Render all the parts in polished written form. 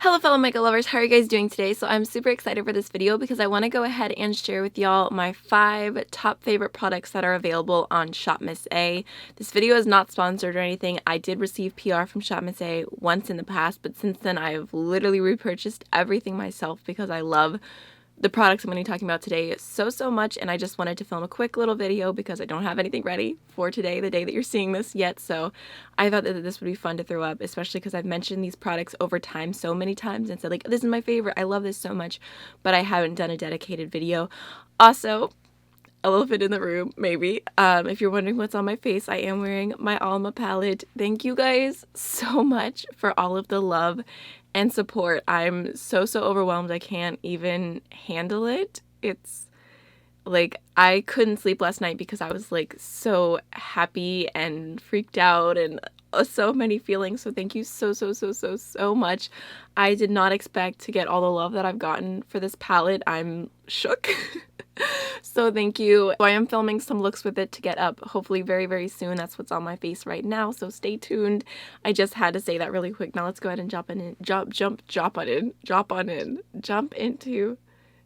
Hello fellow makeup lovers, how are you guys doing today? So I'm super excited for this video because I want to go ahead and share with y'all my 5 top favorite products that are available on Shopmissa A. This video is not sponsored or anything. I did receive PR from Shopmissa A once in the past, but since then I have literally repurchased everything myself because I love the products I'm going to be talking about today so much, and I just wanted to film a quick little video because I don't have anything ready for today, the day that you're seeing this yet, so I thought that this would be fun to throw up, especially because I've mentioned these products over time so many times and said like, this is my favorite, I love this so much, but I haven't done a dedicated video. Also, elephant in the room, maybe. If you're wondering what's on my face, I am wearing my Alma palette. Thank you guys so much for all of the love and support. I'm so overwhelmed. I can't even handle it. It's like I couldn't sleep last night because I was like so happy and freaked out and so many feelings. So thank you so much. I did not expect to get all the love that I've gotten for this palette. I'm shook. So thank you. I am filming some looks with it to get up hopefully very soon. That's what's on my face right now, so stay tuned. I just had to say that really quick. Now let's go ahead and jump into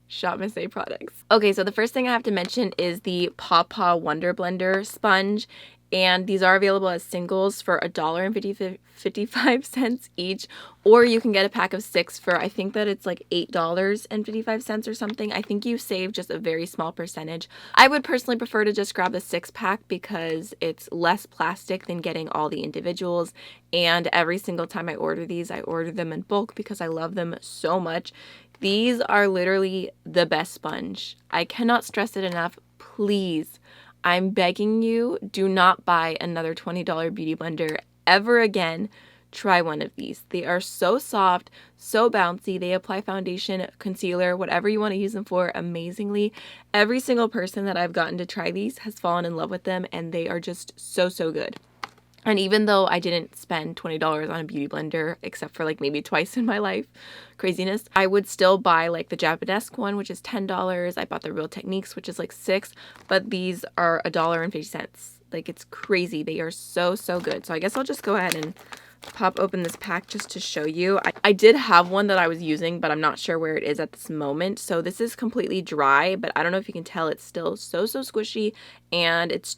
Shopmissa A products. Okay, so the first thing I have to mention is the Paw Paw Wonder Blender sponge. And these are available as singles for $1.55 each, or you can get a pack of 6 for, I think that it's like $8.55 or something. I think you save just a very small percentage. I would personally prefer to just grab the 6-pack because it's less plastic than getting all the individuals, and every single time I order these, I order them in bulk because I love them so much. These are literally the best sponge. I cannot stress it enough. Please, I'm begging you, do not buy another $20 beauty blender ever again. Try one of these. They are so soft, so bouncy. They apply foundation, concealer, whatever you want to use them for, amazingly. Every single person that I've gotten to try these has fallen in love with them, and they are just so good. And even though I didn't spend $20 on a beauty blender, except for like maybe twice in my life, craziness, I would still buy like the Japanesque one, which is $10. I bought the Real Techniques, which is like $6, but these are $1.50. Like, it's crazy. They are so good. So I guess I'll just go ahead and pop open this pack just to show you. I did have one that I was using, but I'm not sure where it is at this moment. So this is completely dry, but I don't know if you can tell, it's still so squishy, and it's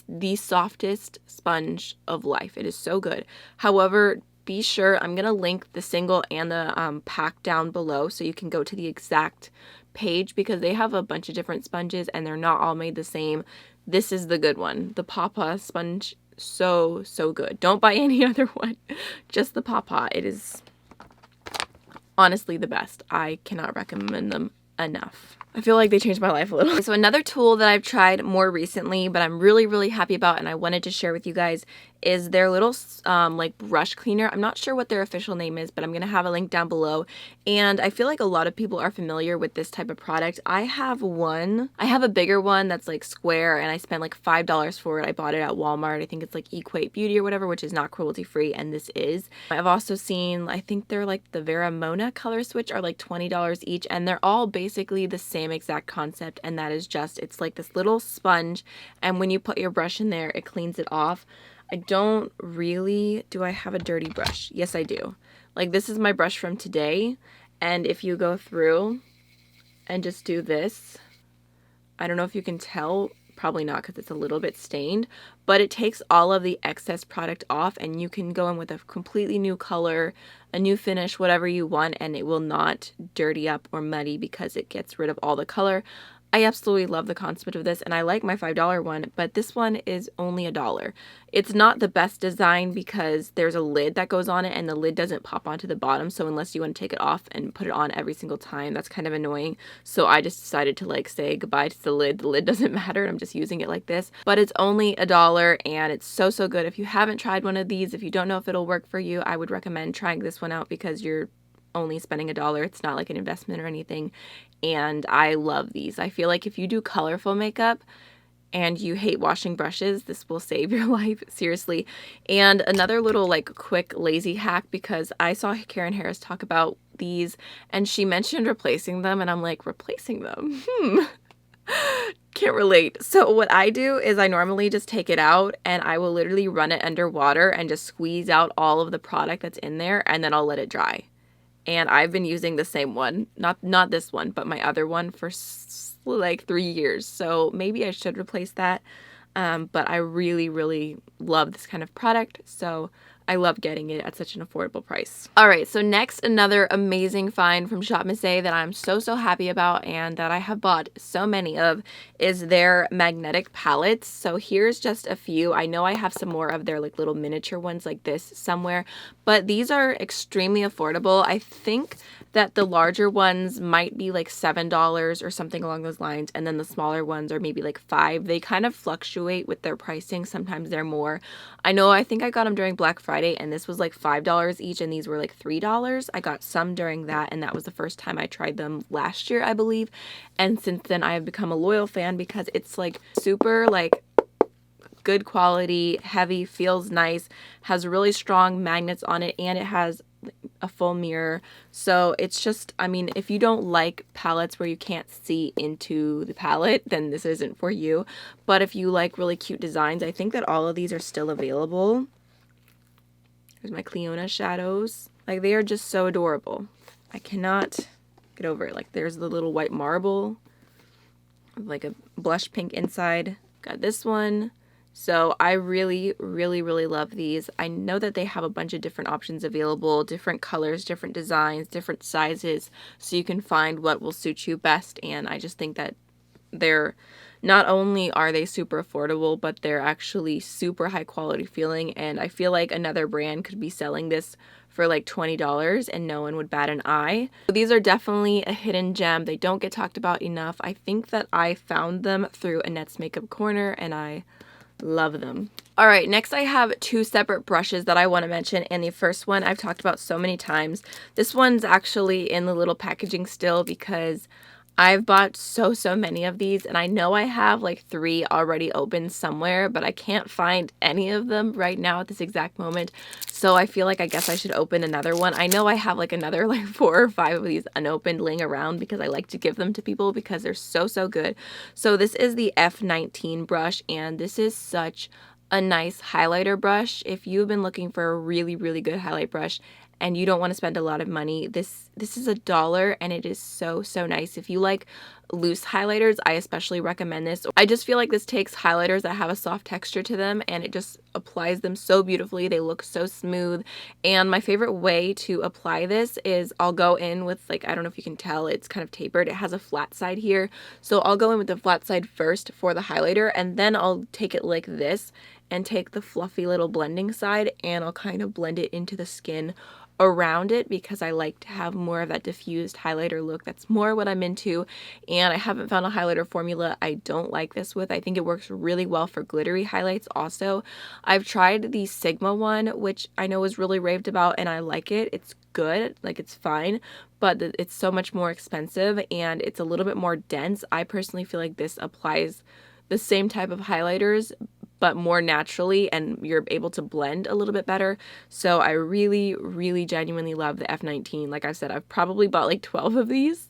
the softest sponge of life. It is so good. However, be sure, I'm gonna link the single and the pack down below so you can go to the exact page, because they have a bunch of different sponges and they're not all made the same. This is the good one, the Paw Paw sponge. So good. Don't buy any other one, just the Paw Paw. It is honestly the best. I cannot recommend them enough. I feel like they changed my life a little. So another tool that I've tried more recently, but I'm really happy about and I wanted to share with you guys, is their little like brush cleaner. I'm not sure what their official name is, but I'm gonna have a link down below. And I feel like a lot of people are familiar with this type of product. I have a bigger one that's like square, and I spent like $5 for it. I bought it at Walmart. I think it's like Equate Beauty or whatever, which is not cruelty free, and this is. I've also seen, I think they're like the Vera Mona color switch are like $20 each, and they're all basically the same exact concept, and that is just, it's like this little sponge, and when you put your brush in there, it cleans it off. Do I have a dirty brush? Yes, I do. Like, this is my brush from today, and if you go through and just do this, I don't know if you can tell, probably not because it's a little bit stained, but it takes all of the excess product off, and you can go in with a completely new color, a new finish, whatever you want, and it will not dirty up or muddy because it gets rid of all the color. I absolutely love the concept of this, and I like my $5 one, but this one is only $1. It's not the best design because there's a lid that goes on it, and the lid doesn't pop onto the bottom, so unless you want to take it off and put it on every single time, that's kind of annoying. So I just decided to like say goodbye to the lid. The lid doesn't matter, I'm just using it like this. But it's only $1, and it's so good. If you haven't tried one of these, if you don't know if it'll work for you, I would recommend trying this one out because you're only spending $1. It's not like an investment or anything, and I love these. I feel like if you do colorful makeup and you hate washing brushes, this will save your life, seriously. And another little like quick lazy hack, because I saw Karen Harris talk about these and she mentioned replacing them, and I'm like, replacing them? Can't relate. So what I do is I normally just take it out and I will literally run it under water and just squeeze out all of the product that's in there, and then I'll let it dry. and I've been using the same one, not this one, but my other one for like 3 years. So maybe I should replace that. But I really, really love this kind of product, so I love getting it at such an affordable price. All right, so next, another amazing find from Shopmissa that I'm so happy about and that I have bought so many of is their magnetic palettes. So here's just a few. I know I have some more of their like little miniature ones like this somewhere, but these are extremely affordable. I think that the larger ones might be like $7 or something along those lines, and then the smaller ones are maybe like $5. They kind of fluctuate with their pricing. Sometimes they're more. I think I got them during Black Friday, and this was like $5 each, and these were like $3. I got some during that, and that was the first time I tried them last year, I believe. And since then, I have become a loyal fan because it's like super like good quality, heavy, feels nice, has really strong magnets on it, and it has a full mirror. So it's just, I mean, if you don't like palettes where you can't see into the palette, then this isn't for you. But if you like really cute designs, I think that all of these are still available. Here's my Cleona shadows. Like, they are just so adorable. I cannot get over it. Like, there's the little white marble, like a blush pink inside. Got this one. So I really, really, really love these. I know that they have a bunch of different options available, different colors, different designs, different sizes, so you can find what will suit you best. And I just think that they're, not only are they super affordable, but they're actually super high quality feeling. And I feel like another brand could be selling this for like $20 and no one would bat an eye. These are definitely a hidden gem. They don't get talked about enough. I think that I found them through Annette's Makeup Corner, and I love them. All right, next I have two separate brushes that I want to mention, and the first one I've talked about so many times. This one's actually in the little packaging still because I've bought so many of these, and I know I have like 3 already open somewhere, but I can't find any of them right now at this exact moment. So I feel like I guess I should open another one. I know I have like another like 4 or 5 of these unopened laying around because I like to give them to people because they're so good. So this is the F19 brush, and this is such a nice highlighter brush. If you've been looking for a really good highlight brush and you don't want to spend a lot of money, this is $1, and it is so nice. If you like loose highlighters, I especially recommend this. I just feel like this takes highlighters that have a soft texture to them, and it just applies them so beautifully. They look so smooth. And my favorite way to apply this is I'll go in with, like, I don't know if you can tell, it's kind of tapered. It has a flat side here. So I'll go in with the flat side first for the highlighter, and then I'll take it like this and take the fluffy little blending side, and I'll kind of blend it into the skin around it because I like to have more of that diffused highlighter look. That's more what I'm into, and I haven't found a highlighter formula I don't like this with. I think it works really well for glittery highlights also. I've tried the Sigma one, which I know is really raved about, and I like it. It's good, like it's fine, but it's so much more expensive and it's a little bit more dense. I personally feel like this applies the same type of highlighters but more naturally, and you're able to blend a little bit better. So I really genuinely love the F19. Like I said, I've probably bought like 12 of these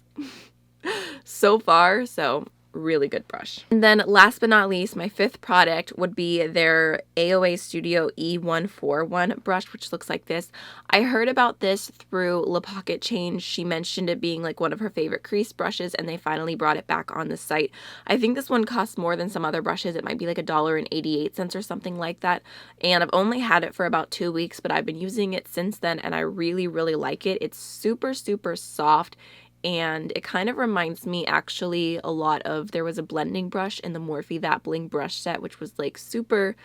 so far, so really good brush. And then last but not least, my 5th product would be their AOA Studio E141 brush, which looks like this. I heard about this through La Pocket Change. She mentioned it being like one of her favorite crease brushes, and they finally brought it back on the site. I think this one costs more than some other brushes. It might be like $1.88 or something like that. And I've only had it for about 2 weeks, but I've been using it since then, and I really like it. It's super soft. And it kind of reminds me actually a lot of, there was a blending brush in the Morphe That Bling brush set, which was like super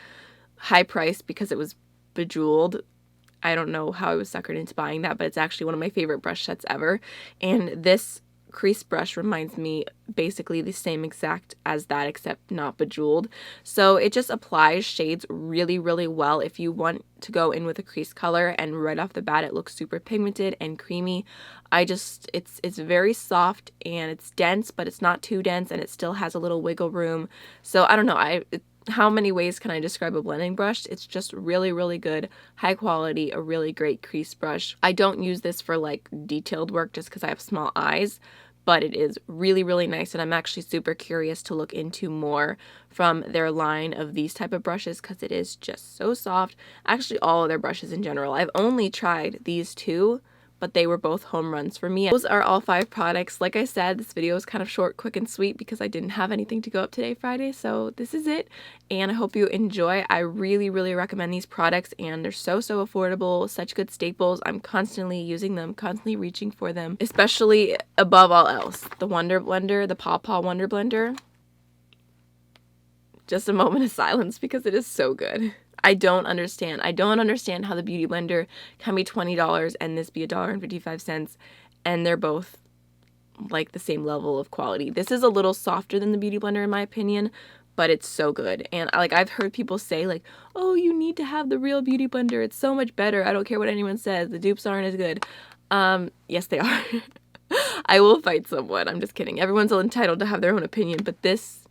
high priced because it was bejeweled. I don't know how I was suckered into buying that, but it's actually one of my favorite brush sets ever. And this crease brush reminds me basically the same exact as that, except not bejeweled. So it just applies shades really well if you want to go in with a crease color, and right off the bat it looks super pigmented and creamy. It's very soft and it's dense, but it's not too dense, and it still has a little wiggle room. So I don't know, how many ways can I describe a blending brush? It's just really good, high quality, a really great crease brush. I don't use this for like detailed work just because I have small eyes, but it is really nice, and I'm actually super curious to look into more from their line of these type of brushes because it is just so soft. Actually, all of their brushes in general. I've only tried these 2, but they were both home runs for me. Those are all 5 products. Like I said, this video is kind of short, quick, and sweet because I didn't have anything to go up today, Friday, so this is it, and I hope you enjoy. I really, really recommend these products, and they're so affordable, such good staples. I'm constantly using them, constantly reaching for them, especially above all else. The Wonder Blender, the Paw Paw Wonder Blender. Just a moment of silence because it is so good. I don't understand how the Beauty Blender can be $20 and this be $1.55, and they're both like the same level of quality. This is a little softer than the Beauty Blender in my opinion, but it's so good. And like I've heard people say like, oh, you need to have the real Beauty Blender, it's so much better. I don't care what anyone says, the dupes aren't as good. Yes they are. I will fight someone. I'm just kidding. Everyone's entitled to have their own opinion, but this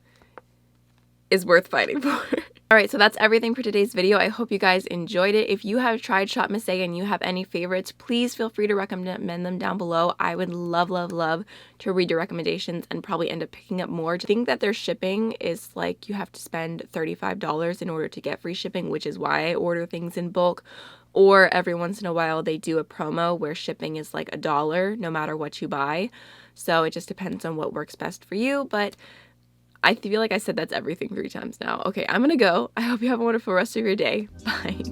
is worth fighting for. Alright, so that's everything for today's video. I hope you guys enjoyed it. If you have tried Shopmissa and you have any favorites, please feel free to recommend them down below. I would love to read your recommendations and probably end up picking up more. I think that their shipping is like you have to spend $35 in order to get free shipping, which is why I order things in bulk. Or every once in a while they do a promo where shipping is like $1 no matter what you buy. So it just depends on what works best for you, but I feel like I said that's everything 3 times now. Okay, I'm gonna go. I hope you have a wonderful rest of your day. Bye.